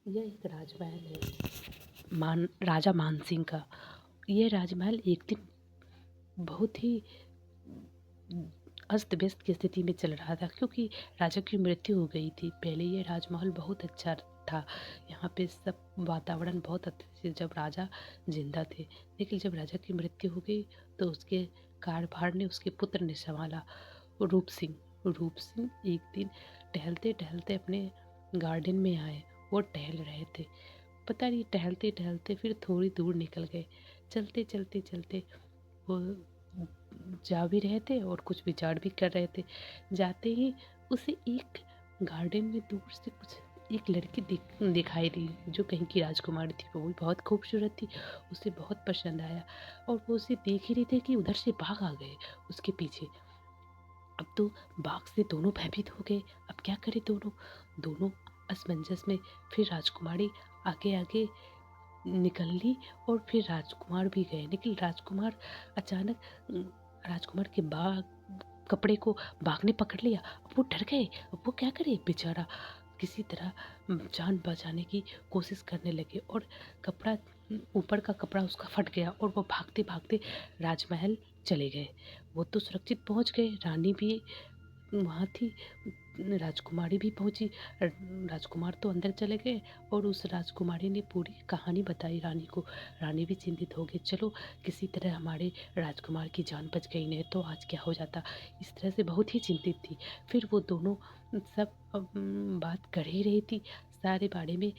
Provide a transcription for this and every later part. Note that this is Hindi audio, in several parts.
यह एक राजमहल है राजा मानसिंह का। ये राजमहल एक दिन बहुत ही अस्त व्यस्त की स्थिति में चल रहा था, क्योंकि राजा की मृत्यु हो गई थी। पहले ये राजमहल बहुत अच्छा था, यहाँ पे सब वातावरण बहुत अच्छे थे जब राजा जिंदा थे। लेकिन जब राजा की मृत्यु हो गई तो उसके कार्यभार ने उसके पुत्र ने संभाला, रूप सिंह। रूप सिंह एक दिन टहलते टहलते अपने गार्डन में आए। वो टहल रहे थे, पता नहीं टहलते टहलते फिर थोड़ी दूर निकल गए। चलते चलते चलते वो जा भी रहे थे और कुछ विचार भी कर रहे थे। जाते ही उसे एक गार्डन में दूर से कुछ एक लड़की दिखाई दी, जो कहीं की राजकुमारी थी। वो भी बहुत खूबसूरत थी, उसे बहुत पसंद आया और वो उसे देख ही रही थी कि उधर से बाघ आ गए उसके पीछे। अब तो बाघ से दोनों भयभीत हो गए। अब क्या करे दोनों दोनों असमंजस में। फिर राजकुमारी आगे आगे निकल ली और फिर राजकुमार भी गए। लेकिन राजकुमार अचानक राजकुमार के कपड़े को बाघ ने पकड़ लिया। अब वो डर गए। अब वो क्या करे बेचारा, किसी तरह जान बचाने की कोशिश करने लगे और कपड़ा ऊपर का कपड़ा उसका फट गया और वो भागते भागते राजमहल चले गए। वो तो सुरक्षित पहुंच गए, रानी भी वहाँ थी, राजकुमारी भी पहुंची। राजकुमार तो अंदर चले गए और उस राजकुमारी ने पूरी कहानी बताई रानी को। रानी भी चिंतित हो गई, चलो किसी तरह हमारे राजकुमार की जान बच गई, नहीं तो आज क्या हो जाता। इस तरह से बहुत ही चिंतित थी। फिर वो दोनों सब बात कर ही रही थी सारे बारे में।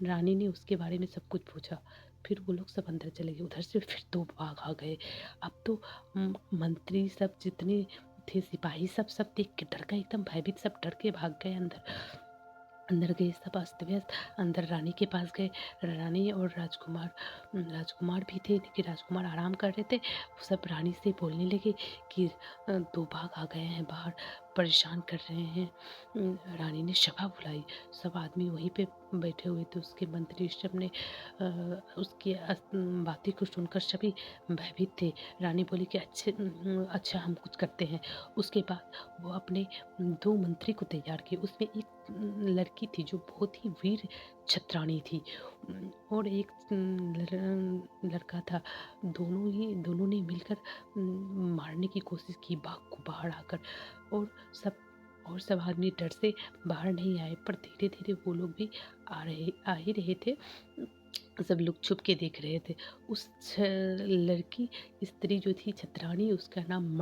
रानी ने उसके बारे में सब कुछ पूछा। फिर वो लोग सब अंदर चले गए। उधर से फिर दो बाघ आ गए। अब तो मंत्री सब जितने थे, सिपाही सब सब देख के डर गए, एकदम भयभीत, सब डर के भाग गए अंदर। अंदर गए सब अस्त व्यस्त। अंदर रानी के पास गए। रानी और राजकुमार भी थे, लेकिन राजकुमार आराम कर रहे थे। सब रानी से बोलने लगे कि दो बाघ आ गए हैं बाहर, परेशान कर रहे हैं। रानी ने सभा बुलाई। सब आदमी वहीं पे बैठे हुए थे, उसके मंत्री सब ने उसकी बातें को सुनकर सभी भयभीत थे। रानी बोली कि अच्छा हम कुछ करते हैं। उसके बाद वो अपने दो मंत्री को तैयार किए। उसमें एक लड़की थी जो बहुत ही वीर छत्राणी थी और एक लड़का था। दोनों ने मिलकर मारने की कोशिश की बाघ को बाहर आकर। और सब आदमी डर से बाहर नहीं आए, पर धीरे धीरे वो लोग भी आ ही रहे थे। सब लोग छुप के देख रहे थे। उस लड़की स्त्री जो थी छत्राणी, उसका नाम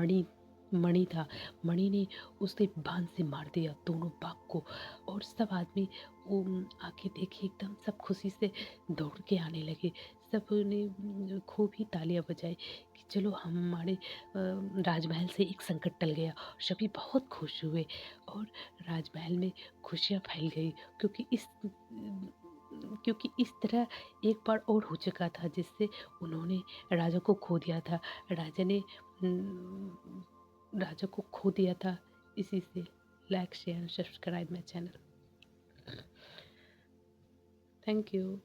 मणि था। मणि ने उसे बांध से मार दिया दोनों बाघ को। और सब आदमी वो आके देखे, एकदम सब खुशी से दौड़ के आने लगे। सब ने खूब ही तालियां बजाई कि चलो हमारे राजमहल से एक संकट टल गया। सभी बहुत खुश हुए और राजमहल में खुशियां फैल गई, क्योंकि इस तरह एक बार और हो चुका था, जिससे उन्होंने राजा को खो दिया था। राजा ने राजा को खो दिया था। इसी से like share subscribe my channel. Thank you.